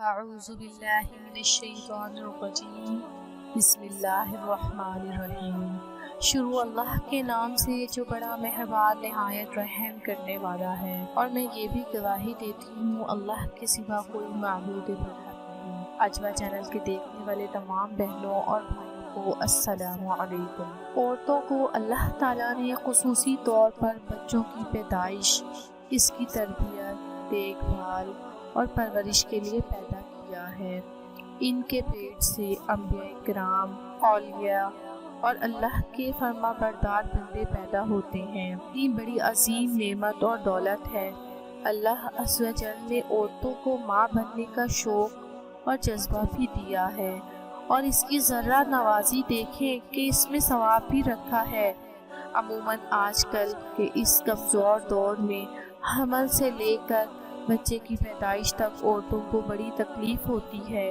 اعوذ باللہ من الشیطان الرجیم بسم اللہ الرحمن الرحیم۔ شروع اللہ کے نام سے جو بڑا مہربان نہایت رحم کرنے والا ہے، اور میں یہ بھی گواہی دیتی ہوں اللہ کے سوا کوئی معبود برحق نہیں۔ اجوا چینل کے دیکھنے والے تمام بہنوں اور بھائیوں کو السلام علیکم۔ عورتوں کو اللہ تعالیٰ نے خصوصی طور پر بچوں کی پیدائش، اس کی تربیت، دیکھ بھال اور پرورش کے لیے پیدا کیا ہے۔ ان کے پیٹ سے انبیاء کرام، اولیاء اور اللہ کے فرما بردار بندے پیدا ہوتے ہیں۔ یہ بڑی عظیم نعمت اور دولت ہے۔ اللہ عز و جل نے عورتوں کو ماں بننے کا شوق اور جذبہ بھی دیا ہے، اور اس کی ذرہ نوازی دیکھیں کہ اس میں ثواب بھی رکھا ہے۔ عموماً آج کل کے اس کمزور دور میں حمل سے لے کر بچے کی پیدائش تک عورتوں کو بڑی تکلیف ہوتی ہے۔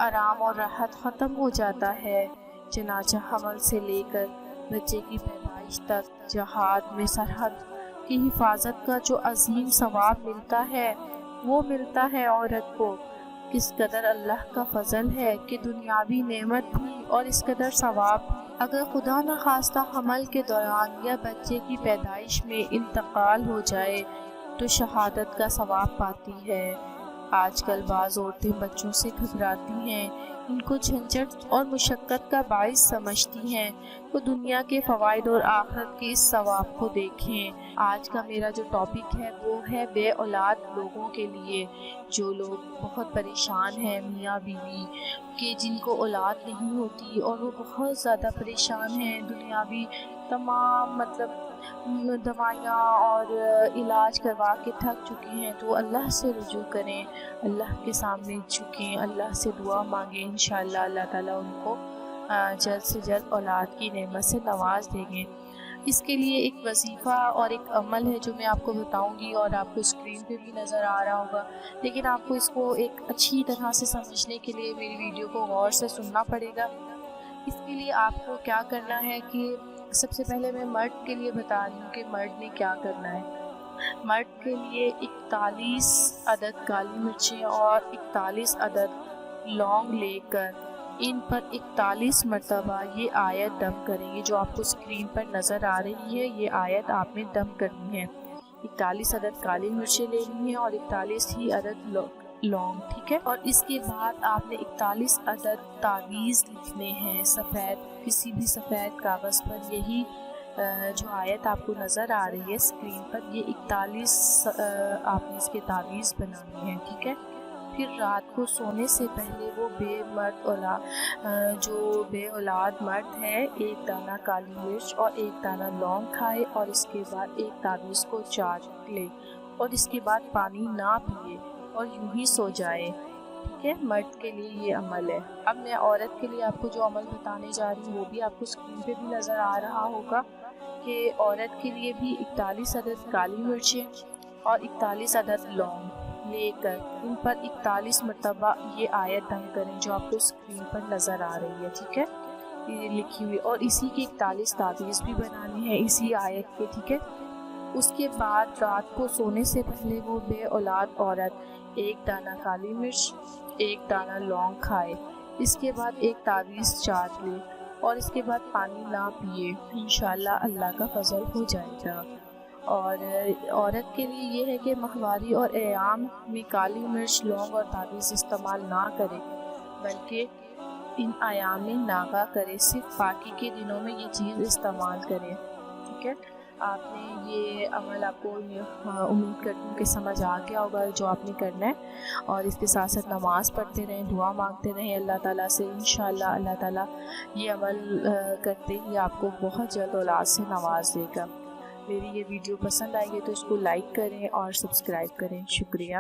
آرام اور راحت ختم ہو جاتا ہے، چنانچہ حمل سے لے کر بچے کی پیدائش تک جہاد میں سرحد کی حفاظت کا جو عظیم ثواب ملتا ہے، وہ ملتا ہے عورت کو۔ کس قدر اللہ کا فضل ہے کہ دنیاوی نعمت بھی اور اس قدر ثواب بھی۔ اگر خدا نخواستہ حمل کے دوران یا بچے کی پیدائش میں انتقال ہو جائے تو شہادت کا ثواب پاتی ہے۔ آج کل بعض عورتیں بچوں سے گھبراتی ہیں، ان کو جھنجھٹ اور مشقت کا باعث سمجھتی ہیں۔ وہ دنیا کے فوائد اور آخرت کے اس ثواب کو دیکھیں۔ آج کا میرا جو ٹاپک ہے وہ ہے بے اولاد لوگوں کے لیے، جو لوگ بہت پریشان ہیں میاں بیوی کہ جن کو اولاد نہیں ہوتی، اور وہ بہت زیادہ پریشان ہیں، دنیاوی تمام دوائیاں اور علاج کروا کے تھک چکے ہیں، تو اللہ سے رجوع کریں، اللہ کے سامنے جھکیں، اللہ سے دعا مانگیں۔ انشاءاللہ اللہ تعالیٰ ان کو جلد سے جلد اولاد کی نعمت سے نواز دیں گے۔ اس کے لیے ایک وظیفہ اور ایک عمل ہے جو میں آپ کو بتاؤں گی، اور آپ کو اسکرین پہ بھی نظر آ رہا ہوگا، لیکن آپ کو اس کو ایک اچھی طرح سے سمجھنے کے لیے میری ویڈیو کو غور سے سننا پڑے گا۔ اس کے لیے آپ کو کیا کرنا ہے کہ سب سے پہلے میں مرد کے لیے بتا رہی ہوں کہ مرد نے کیا کرنا ہے۔ مرد کے لیے 41 عدد کالی مرچیں اور 41 عدد لونگ لے کر ان پر 41 مرتبہ یہ آیت دم کریں گے، جو آپ کو اسکرین پر نظر آ رہی ہے۔ یہ آیت آپ نے دم کرنی ہے۔ 41 عدد کالی مرچیں لینی ہیں اور 41 ہی عدد لونگ، ٹھیک ہے؟ اور اس کے بعد آپ نے 41 عدد تعویذ لکھنے ہیں سفید، کسی بھی سفید کاغذ پر۔ یہی جو آیت آپ کو نظر آ رہی ہے اسکرین پر، یہ 41 آپ نے اس کے تعویذ بنانے ہیں، ٹھیک ہے؟ پھر رات کو سونے سے پہلے وہ جو بے اولاد مرد ہے، ایک دانہ کالی مرچ اور ایک دانہ لونگ کھائے، اور اس کے بعد ایک تعویذ کو چاٹ لے، اور اس کے بعد پانی نہ پیے اور یوں ہی سو جائے، ٹھیک ہے؟ مرد کے لیے یہ عمل ہے۔ اب میں عورت کے لیے آپ کو جو عمل بتانے جا رہی ہوں وہ بھی آپ کو اسکرین پہ بھی نظر آ رہا ہوگا، کہ عورت کے لیے بھی 41 عدد کالی مرچیں اور 41 عدد لونگ لے کر ان پر 41 مرتبہ یہ آیت دم کریں، جو آپ کو اسکرین پر نظر آ رہی ہے، ٹھیک ہے؟ یہ لکھی ہوئی، اور اسی کے 41 تعویذ بھی بنانی ہے اسی آیت کے، ٹھیک ہے؟ اس کے بعد رات کو سونے سے پہلے وہ بے اولاد عورت ایک دانہ کالی مرچ، ایک دانہ لونگ کھائے، اس کے بعد ایک تعویذ چاٹ لے، اور اس کے بعد پانی نہ پیے۔ انشاءاللہ اللہ کا فضل ہو جائے گا۔ اور عورت کے لیے یہ ہے کہ ماہواری اور ایام میں کالی مرچ، لونگ اور تعویذ استعمال نہ کرے، بلکہ ان ایام میں ناغہ کرے، صرف پاکی کے دنوں میں یہ چیز استعمال کرے، ٹھیک ہے؟ آپ نے یہ عمل، آپ کو امید کرتی ہوں کہ سمجھ آ گیا ہوگا جو آپ نے کرنا ہے، اور اس کے ساتھ ساتھ نماز پڑھتے رہیں، دعا مانگتے رہیں اللہ تعالیٰ سے۔ انشاءاللہ اللہ تعالیٰ یہ عمل کرتے ہی آپ کو بہت جلد اولاد سے نواز دے گا۔ میری یہ ویڈیو پسند آئی ہے تو اس کو لائک کریں اور سبسکرائب کریں۔ شکریہ۔